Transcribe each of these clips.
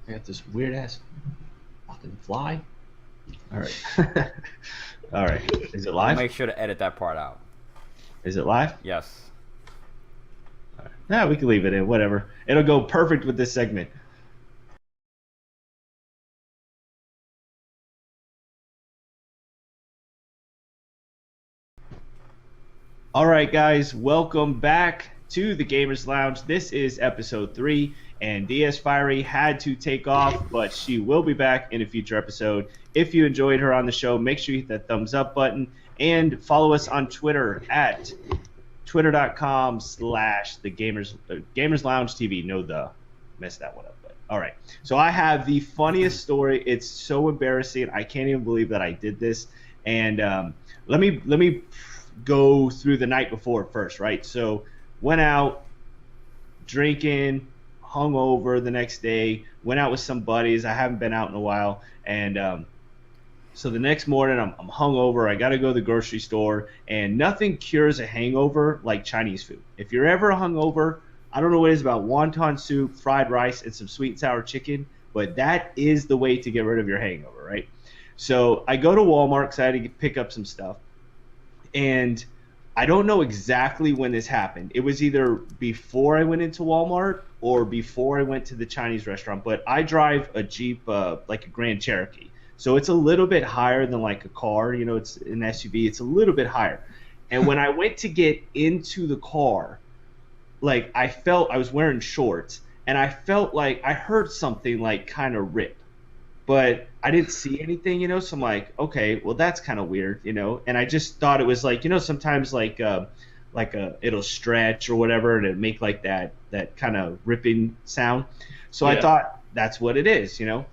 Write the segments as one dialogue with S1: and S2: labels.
S1: I got this weird ass fucking fly. All right. All right. Is it
S2: I'll
S1: live?
S2: make sure to edit that part out.
S1: Is it live?
S2: Yes.
S1: All right. Nah, we can leave it in. Whatever. It'll go perfect with this segment. All right, guys. Welcome back to the Gamers Lounge. This is episode 3, and Dsfiery had to take off, but she will be back in a future episode. If you enjoyed her on the show, make sure you hit that thumbs up button and follow us on Twitter at twitter.com/Gamers Lounge TV. No, messed that one up. But all right. So I have the funniest story. It's so embarrassing. I can't even believe that I did this. And let me go through the night before first, right? So went out drinking, hungover the next day, went out with some buddies. I haven't been out in a while. And so the next morning I'm hungover. I got to go to the grocery store, and nothing cures a hangover like Chinese food. If you're ever hungover, I don't know what it is about wonton soup, fried rice, and some sweet and sour chicken, but that is the way to get rid of your hangover, right? So I go to Walmart because I had to pick up some stuff. And I don't know exactly when this happened. It was either before I went into Walmart or before I went to the Chinese restaurant. But I drive a Jeep, like a Grand Cherokee. So it's a little bit higher than like a car. You know, it's an SUV. It's a little bit higher. And when I went to get into the car, like I felt I was wearing shorts. And I felt like I heard something like kind of rip. But I didn't see anything, you know, so I'm like, okay, well, that's kind of weird, you know, and I just thought it was like, you know, sometimes it'll stretch or whatever, and it'll make like that kind of ripping sound. So
S3: Yeah.
S1: I thought that's what it is, you know.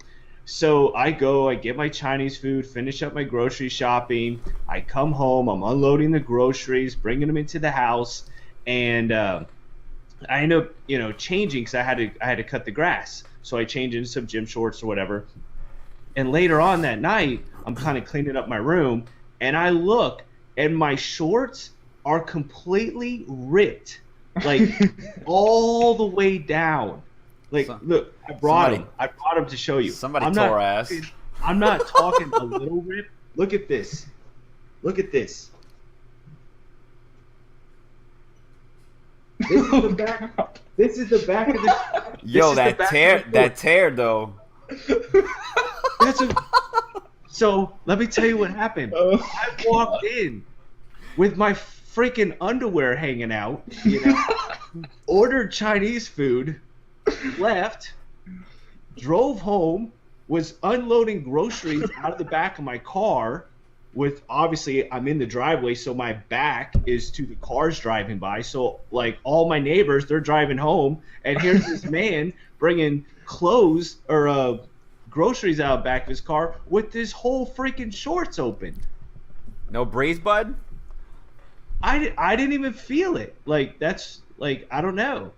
S1: So I get my Chinese food, finish up my grocery shopping. I come home, I'm unloading the groceries, bringing them into the house, and I end up, you know, changing because I had to cut the grass. So I changed into some gym shorts or whatever. And later on that night, I'm kind of cleaning up my room, and I look, and my shorts are completely ripped, like all the way down. Like, look, I brought them to show you.
S2: Somebody
S1: I'm
S2: tore
S1: not,
S2: ass.
S1: I'm not talking a little rip. Look at this. Look at this. This is the back. This is the back of the.
S2: Yo, that tear though.
S1: So let me tell you what happened. I walked in with my freaking underwear hanging out, you know, ordered Chinese food, left, drove home, was unloading groceries out of the back of my car. With obviously I'm in the driveway, so my back is to the cars driving by. So like all my neighbors, they're driving home, and here's this man bringing clothes or groceries out back of his car with his whole freaking shorts open.
S2: No breeze, bud?
S1: I didn't even feel it. Like that's like I don't know.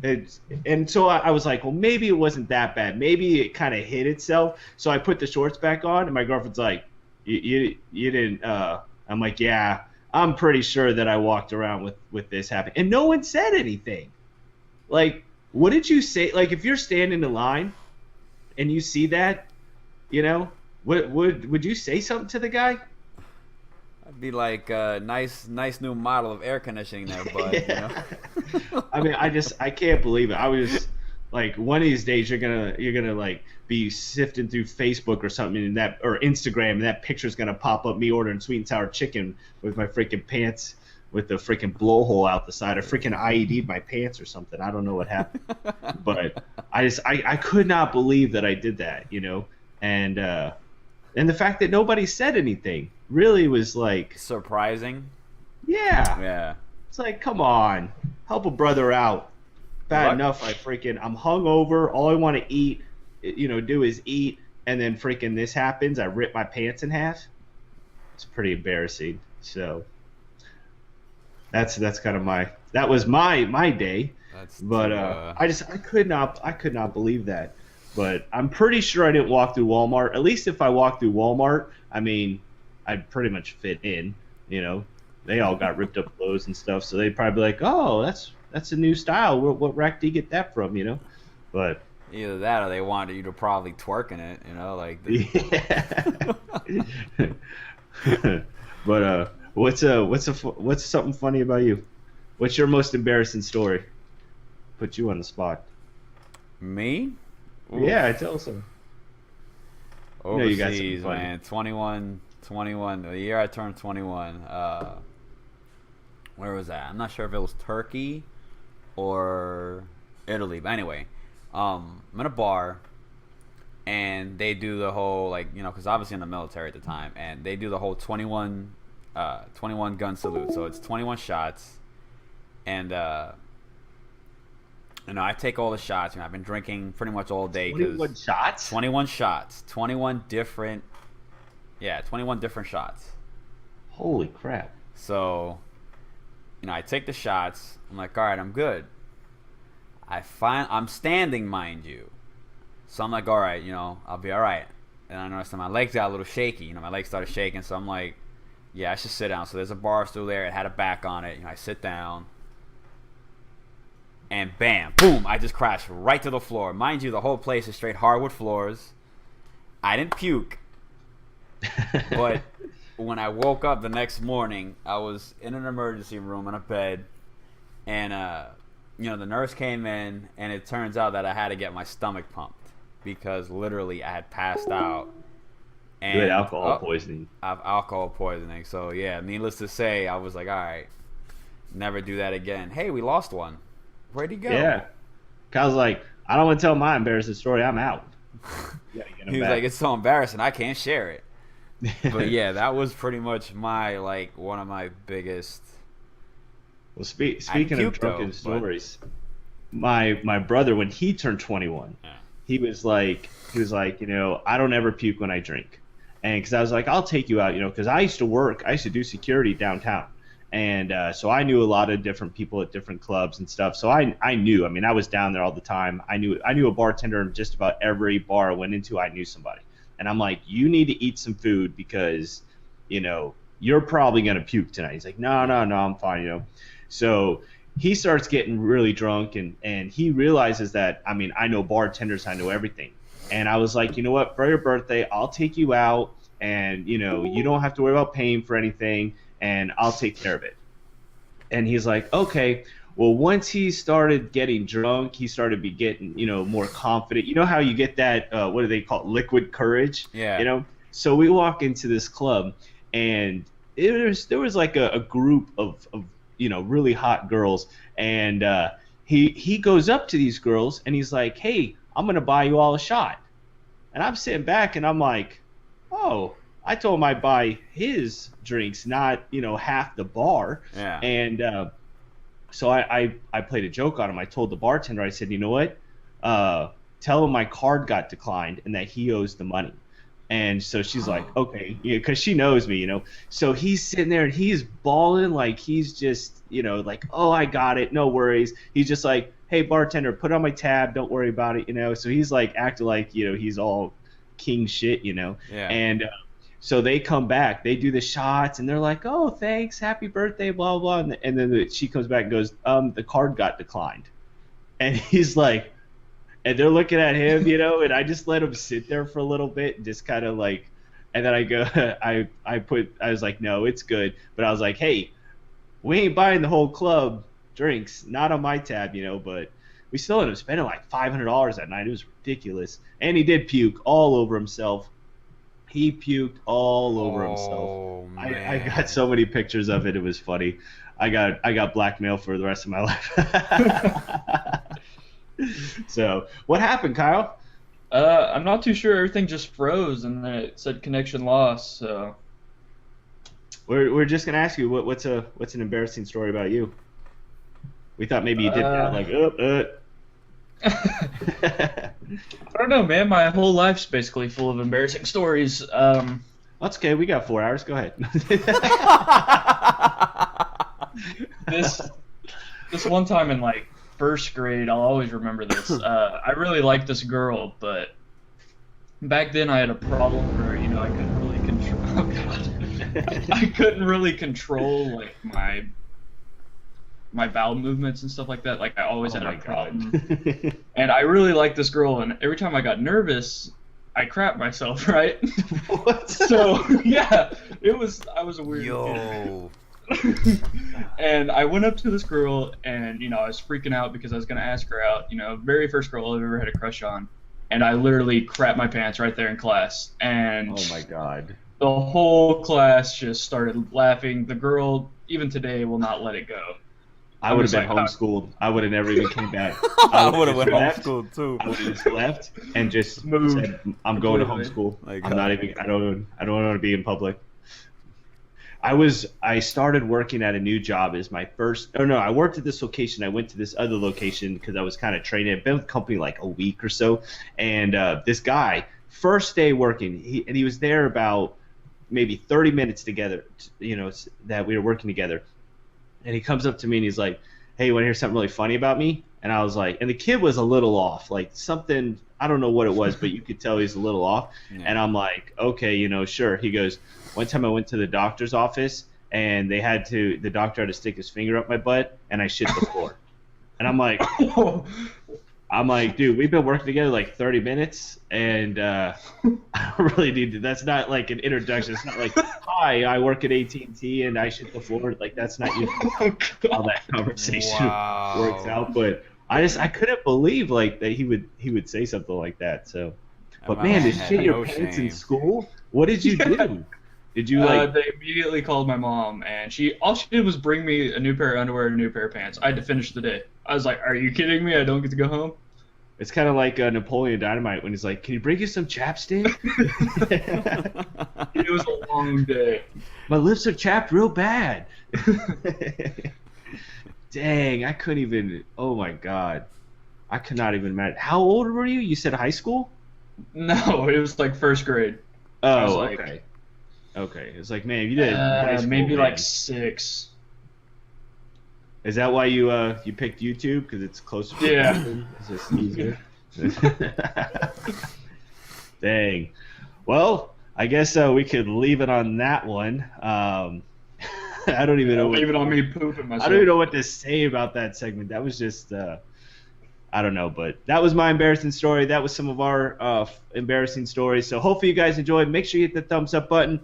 S1: And so I was like, well, maybe it wasn't that bad. Maybe it kind of hit itself. So I put the shorts back on, and my girlfriend's like, you didn't. I'm like, yeah, I'm pretty sure that I walked around with this happening, and no one said anything. Like, what did you say? Like, if you're standing in line and you see that, you know, would you say something to the guy?
S2: I'd be like, nice new model of air conditioning there, bud.
S1: Yeah.
S2: You know?
S1: I mean, I can't believe it. I was like, one of these days you're gonna like be sifting through Facebook or something, or Instagram, and that picture's gonna pop up me ordering sweet and sour chicken with my freaking pants with the freaking blowhole out the side. I freaking IED'd my pants or something. I don't know what happened, but I could not believe that I did that, you know, and the fact that nobody said anything really was like
S2: Surprising.
S1: yeah.
S2: Yeah.
S1: It's like, come on, help a brother out. Bad enough I'm hungover. All I want to eat, you know, do is eat, and then freaking this happens. I rip my pants in half. It's pretty embarrassing. So that's kind of that was my day. But I could not believe that. But I'm pretty sure I didn't walk through Walmart. At least if I walked through Walmart, I mean, I'd pretty much fit in. You know, they all got ripped up clothes and stuff, so they'd probably be like, "Oh, that's a new style. What rack do you get that from?" You know, but
S2: Either that or they wanted you to probably twerk in it, you know, like.
S1: Yeah. But what's something funny about you? What's your most embarrassing story? Put you on the spot.
S2: Me? Oof.
S1: Yeah, tell us some.
S2: Overseas,
S1: you got something funny.
S2: man. 21. The year I turned 21. Where was that? I'm not sure if it was Turkey or Italy. But anyway, I'm in a bar, and they do the whole, like, you know, because obviously in the military at the time, and they do the whole 21 gun salute. So it's 21 shots, and you know, I take all the shots. You know, I've been drinking pretty much all day.
S1: 21 shots?
S2: 21 shots. 21 different shots.
S1: Holy crap.
S2: So, you know, I take the shots. I'm like, all right, I'm good. I'm standing, mind you. So I'm like, all right, you know, I'll be all right. And I noticed that my legs got a little shaky. You know, my legs started shaking. So I'm like, yeah, I should sit down. So there's a bar stool there. It had a back on it. You know, I sit down. And bam, boom, I just crashed right to the floor. Mind you, the whole place is straight hardwood floors. I didn't puke. But when I woke up the next morning, I was in an emergency room in a bed. And, you know, the nurse came in, and it turns out that I had to get my stomach pumped. Because literally I had passed out. And
S1: you had alcohol poisoning.
S2: I have alcohol poisoning. So, yeah, needless to say, I was like, all right, never do that again. Hey, we lost one. Where'd he go?
S1: Yeah. Kyle's like, I don't want to tell my embarrassing story. I'm out.
S2: He was like, it's so embarrassing. I can't share it. But yeah, that was pretty much one of my biggest.
S1: Well, speaking of drunken stories, my brother, when he turned 21, he was like, you know, I don't ever puke when I drink. And because I was like, I'll take you out, you know, because I used to do security downtown. And so I knew a lot of different people at different clubs and stuff. So I knew. I mean, I was down there all the time. I knew a bartender in just about every bar I went into. I knew somebody. And I'm like, you need to eat some food because, you know, you're probably going to puke tonight. He's like, no, I'm fine, you know. So he starts getting really drunk, and he realizes that, I mean, I know bartenders. I know everything. And I was like, you know what? For your birthday, I'll take you out, and, you know, you don't have to worry about paying for anything. And I'll take care of it. And he's like, okay. Well, once he started getting drunk, he started getting, you know, more confident. You know how you get that, what do they call it, liquid courage?
S2: Yeah.
S1: You know? So we walk into this club, and there was like a group of, you know, really hot girls. And he goes up to these girls, and he's like, hey, I'm going to buy you all a shot. And I'm sitting back, and I'm like, oh, I told him I'd buy his drinks, not, you know, half the bar.
S2: Yeah.
S1: And so I played a joke on him. I told the bartender, I said, you know what? Tell him my card got declined and that he owes the money. And so she's like, okay, yeah, because she knows me, you know. So he's sitting there and he's bawling like he's just, you know, like, oh, I got it, no worries. He's just like, hey, bartender, put on my tab, don't worry about it, you know. So he's like acting like, you know, he's all king shit, you know.
S2: Yeah.
S1: And so they come back, they do the shots, and they're like, oh, thanks, happy birthday, blah, blah. And then she comes back and goes, the card got declined. And he's like, and they're looking at him, you know, and I just let him sit there for a little bit and just kind of like, and then I go, I was like, no, it's good. But I was like, hey, we ain't buying the whole club drinks, not on my tab, you know, but we still ended up spending like $500 that night. It was ridiculous. And he did puke all over himself. He puked all over himself. I got so many pictures of it. It was funny. I got blackmail for the rest of my life. So, what happened, Kyle?
S3: I'm not too sure. Everything just froze, and then it said connection lost. So,
S1: we're just gonna ask you what's an embarrassing story about you. We thought maybe you did that, like
S3: I don't know, man. My whole life's basically full of embarrassing stories.
S1: That's okay. We got 4 hours. Go ahead.
S3: This one time in like first grade, I'll always remember this. I really liked this girl, but back then I had a problem where, you know, I couldn't really control. Oh God, I couldn't really control like my my bowel movements and stuff like that. Like I always
S1: Oh
S3: had
S1: my
S3: a problem.
S1: god.
S3: And I really liked this girl, and every time I got nervous, I crapped myself, right?
S1: What?
S3: So yeah, I was a weird kid.
S2: Yo.
S3: And I went up to this girl, and I was freaking out because I was gonna ask her out. Very first girl I've ever had a crush on, and I literally crapped my pants right there in class. And
S1: Oh my god.
S3: the whole class just started laughing. The girl, even today, will not let it go.
S1: I would have
S3: was
S1: been
S3: like,
S1: homeschooled. I would have never even came back.
S2: I would have
S1: just
S2: went
S1: left.
S2: homeschooled too.
S1: I would have just left and just
S3: Moved
S1: said, "I'm going to
S3: completely.
S1: homeschool.
S2: Like,
S1: I'm not even. I don't want to be in public." I started working at a new job as my first. Oh no, I worked at this location. I went to this other location because I was kind of training. I've been with the company like a week or so, and this guy, first day working, he was there about maybe 30 minutes together. That we were working together, and he comes up to me and he's like, "Hey, you want to hear something really funny about me?" And I was like, and the kid was a little off, like something, I don't know what it was, but you could tell he's a little off.
S2: Yeah.
S1: And I'm like, okay, sure. He goes, one time I went to the doctor's office and the doctor had to stick his finger up my butt and I shit the floor. And I'm like, dude, we've been working together like 30 minutes and I don't really need to. That's not like an introduction. It's not like, hi, I work at AT&T and I shit the floor. Like that's not usually how that conversation works out. But I couldn't believe like that he would say something like that. So, but man, to shit your pants in school? What did you do? Did you like?
S3: They immediately called my mom, and all she did was bring me a new pair of underwear and a new pair of pants. I had to finish the day. I was like, "Are you kidding me? I don't get to go home."
S1: It's kind of like Napoleon Dynamite when he's like, "Can you bring you some chapstick?"
S3: It was a long day.
S1: My lips are chapped real bad. Dang, I couldn't even. Oh my god, I could not even imagine. How old were you? You said high school?
S3: No, it was like first grade. I was
S1: Oh,
S3: like,
S1: okay. Okay, it's like, man, you did high school,
S3: maybe
S1: man.
S3: like 6.
S1: Is that why you picked YouTube? Because it's closer to
S3: Yeah.
S1: It's just easier. Dang. Well, I guess we could leave it on that one. I don't even know.
S3: Leave it on me pooping myself.
S1: I don't even know what to say about that segment. That was just, I don't know, but that was my embarrassing story. That was some of our embarrassing stories. So hopefully you guys enjoyed. Make sure you hit the thumbs up button.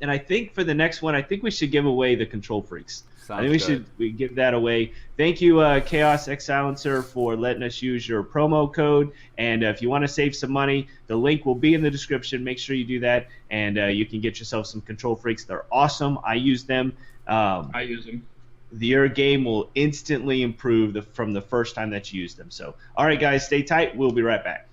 S1: And I think for the next one, I think we should give away the Control Freaks. I think we give that away. Thank you, Chaos X Silencer, for letting us use your promo code. And if you want to save some money, the link will be in the description. Make sure you do that, and you can get yourself some Control Freaks. They're awesome. I use them.
S3: I use them.
S1: Your game will instantly improve from the first time that you use them. So, all right, guys, stay tight. We'll be right back.